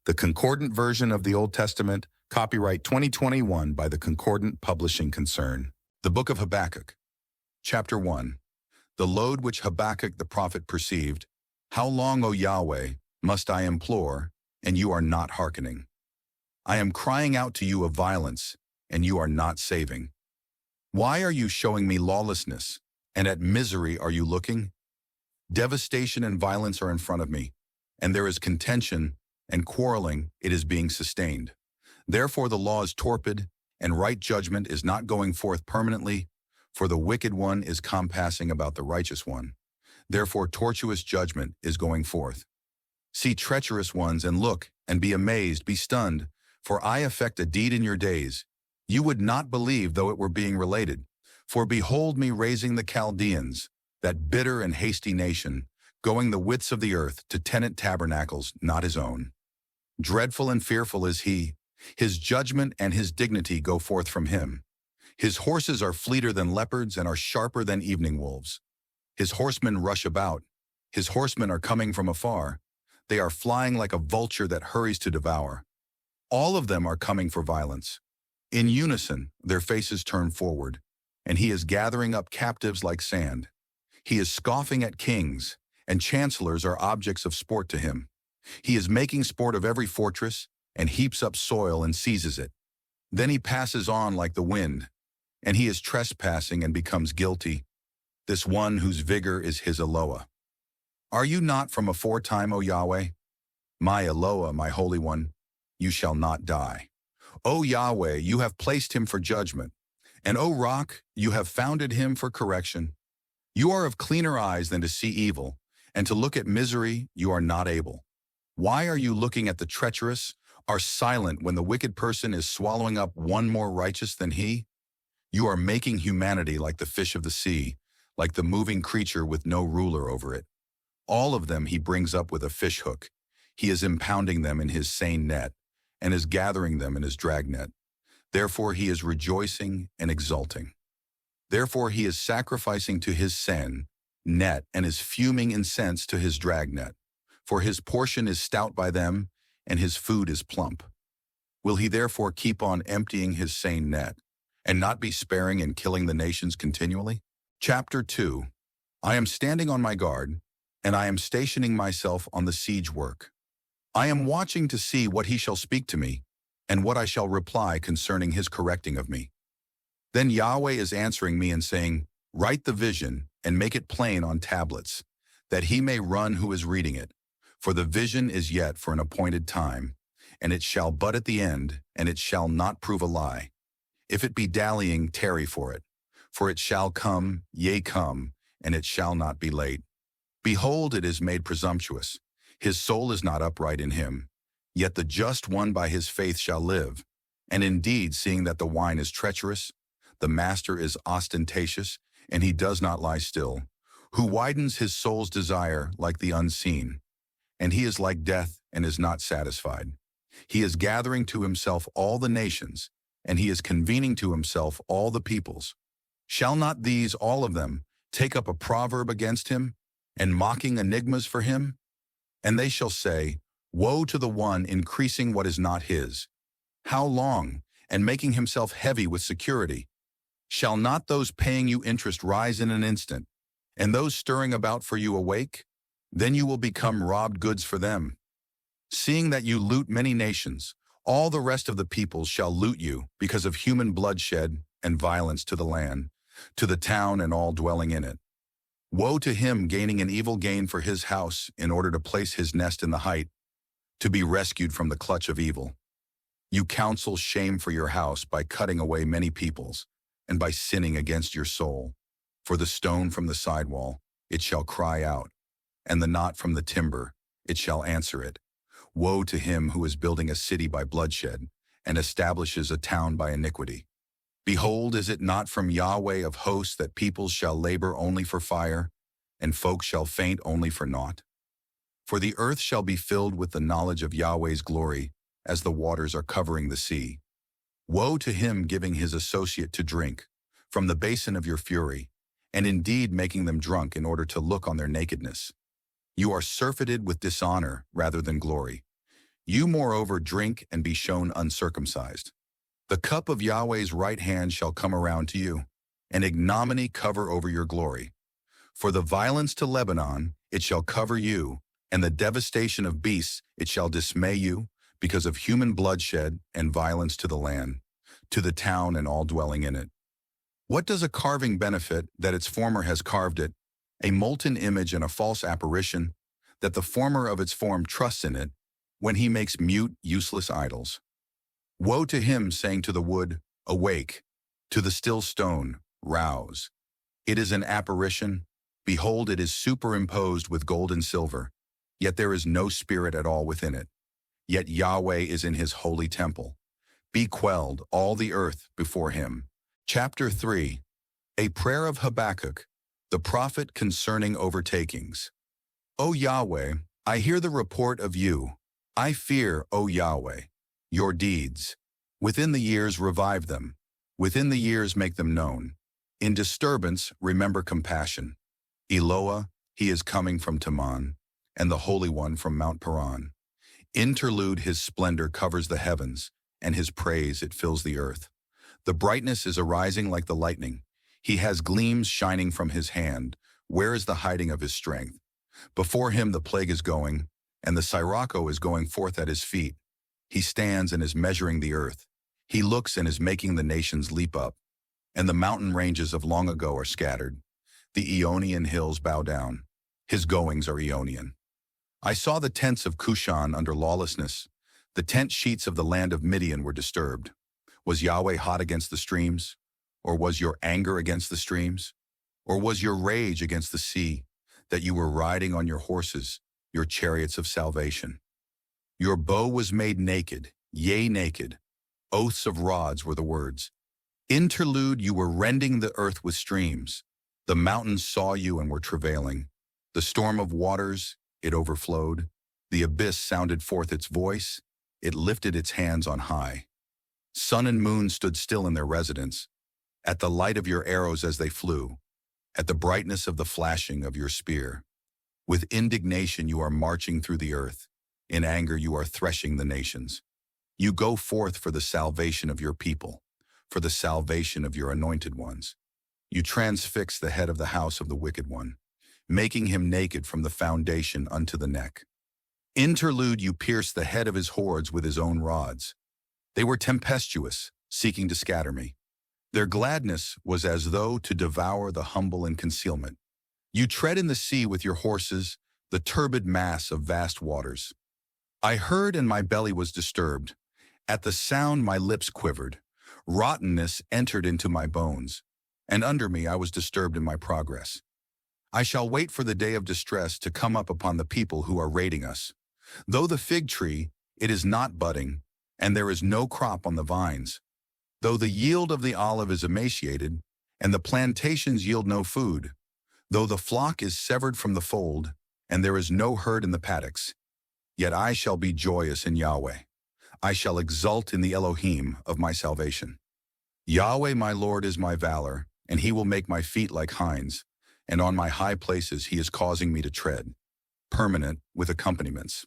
The Concordant version of the Old Testament, copyright 2021 by the Concordant Publishing Concern. The Book of Habakkuk. Chapter 1. The load which Habakkuk the prophet perceived. How long, O Yahweh, must I implore, and you are not hearkening? I am crying out to you of violence, and you are not saving. Why are you showing me lawlessness, and at misery are you looking? Devastation and violence are in front of me, and there is contention and quarreling, it is being sustained. Therefore the law is torpid, and right judgment is not going forth permanently, for the wicked one is compassing about the righteous one. Therefore tortuous judgment is going forth. See treacherous ones and look, and be amazed, be stunned, for I effect a deed in your days. You would not believe though it were being related. For behold me raising the Chaldeans, that bitter and hasty nation, going the widths of the earth to tenant tabernacles not his own. Dreadful and fearful is he. His judgment and his dignity go forth from him. His horses are fleeter than leopards and are sharper than evening wolves. His horsemen rush about. His horsemen are coming from afar. They are flying like a vulture that hurries to devour. All of them are coming for violence. In unison, their faces turn forward, and he is gathering up captives like sand. He is scoffing at kings, and chancellors are objects of sport to him. He is making sport of every fortress, and heaps up soil and seizes it. Then he passes on like the wind, and he is trespassing and becomes guilty, this one whose vigor is his Eloah. Are you not from aforetime, O Yahweh? My Eloah, my Holy One, you shall not die. O Yahweh, you have placed him for judgment, and O Rock, you have founded him for correction. You are of cleaner eyes than to see evil, and to look at misery you are not able. Why are you looking at the treacherous, are silent when the wicked person is swallowing up one more righteous than he? You are making humanity like the fish of the sea, like the moving creature with no ruler over it. All of them he brings up with a fish hook. He is impounding them in his seine net, and is gathering them in his dragnet. Therefore he is rejoicing and exulting. Therefore he is sacrificing to his seine net, and is fuming incense to his dragnet. For his portion is stout by them, and his food is plump. Will he therefore keep on emptying his seine net, and not be sparing in killing the nations continually? Chapter 2. I am standing on my guard, and I am stationing myself on the siege work. I am watching to see what he shall speak to me, and what I shall reply concerning his correcting of me. Then Yahweh is answering me and saying, Write the vision, and make it plain on tablets, that he may run who is reading it. For the vision is yet for an appointed time, and it shall but at the end, and it shall not prove a lie. If it be dallying, tarry for it. For it shall come, yea come, and it shall not be late. Behold, it is made presumptuous. His soul is not upright in him. Yet the just one by his faith shall live. And indeed, seeing that the wine is treacherous, the master is ostentatious, and he does not lie still, who widens his soul's desire like the unseen. And he is like death and is not satisfied. He is gathering to himself all the nations, and he is convening to himself all the peoples. Shall not these, all of them, take up a proverb against him, and mocking enigmas for him? And they shall say, Woe to the one increasing what is not his. How long, and making himself heavy with security? Shall not those paying you interest rise in an instant, and those stirring about for you awake? Then you will become robbed goods for them. Seeing that you loot many nations, all the rest of the peoples shall loot you because of human bloodshed and violence to the land, to the town and all dwelling in it. Woe to him gaining an evil gain for his house in order to place his nest in the height, to be rescued from the clutch of evil. You counsel shame for your house by cutting away many peoples, and by sinning against your soul. For the stone from the sidewall, it shall cry out, and the knot from the timber, it shall answer it. Woe to him who is building a city by bloodshed, and establishes a town by iniquity. Behold, is it not from Yahweh of hosts that peoples shall labor only for fire, and folk shall faint only for naught? For the earth shall be filled with the knowledge of Yahweh's glory, as the waters are covering the sea. Woe to him giving his associate to drink, from the basin of your fury, and indeed making them drunk in order to look on their nakedness. You are surfeited with dishonor rather than glory. You moreover drink and be shown uncircumcised. The cup of Yahweh's right hand shall come around to you, and ignominy cover over your glory. For the violence to Lebanon, it shall cover you, and the devastation of beasts, it shall dismay you, because of human bloodshed and violence to the land, to the town and all dwelling in it. What does a carving benefit that its former has carved it, a molten image and a false apparition, that the former of its form trusts in it, when he makes mute, useless idols? Woe to him, saying to the wood, awake, to the still stone, rouse. It is an apparition. Behold, it is superimposed with gold and silver, yet there is no spirit at all within it. Yet Yahweh is in his holy temple. Be quelled, all the earth, before him. Chapter 3. A prayer of Habakkuk, the prophet concerning overtakings. O Yahweh, I hear the report of you. I fear, O Yahweh, your deeds. Within the years revive them. Within the years make them known. In disturbance remember compassion. Eloah, he is coming from Teman, and the Holy One from Mount Paran. Interlude, his splendor covers the heavens, and his praise it fills the earth. The brightness is arising like the lightning. He has gleams shining from his hand. Where is the hiding of his strength? Before him the plague is going, and the sirocco is going forth at his feet. He stands and is measuring the earth. He looks and is making the nations leap up, and the mountain ranges of long ago are scattered. The Aeonian hills bow down. His goings are Aeonian. I saw the tents of Cushan under lawlessness. The tent sheets of the land of Midian were disturbed. Was Yahweh hot against the streams? Or was your anger against the streams? Or was your rage against the sea, that you were riding on your horses, your chariots of salvation? Your bow was made naked, yea, naked. Oaths of rods were the words. Interlude, you were rending the earth with streams. The mountains saw you and were travailing. The storm of waters, it overflowed. The abyss sounded forth its voice. It lifted its hands on high. Sun and moon stood still in their residence, at the light of your arrows as they flew, at the brightness of the flashing of your spear. With indignation you are marching through the earth. In anger you are threshing the nations. You go forth for the salvation of your people, for the salvation of your anointed ones. You transfix the head of the house of the wicked one, making him naked from the foundation unto the neck. Interlude, you pierce the head of his hordes with his own rods. They were tempestuous, seeking to scatter me. Their gladness was as though to devour the humble in concealment. You tread in the sea with your horses, the turbid mass of vast waters. I heard and my belly was disturbed. At the sound my lips quivered. Rottenness entered into my bones, and under me I was disturbed in my progress. I shall wait for the day of distress to come up upon the people who are raiding us. Though the fig tree, it is not budding, and there is no crop on the vines. Though the yield of the olive is emaciated, and the plantations yield no food. Though the flock is severed from the fold, and there is no herd in the paddocks. Yet I shall be joyous in Yahweh. I shall exult in the Elohim of my salvation. Yahweh my Lord is my valor, and he will make my feet like hinds, and on my high places he is causing me to tread, permanent with accompaniments.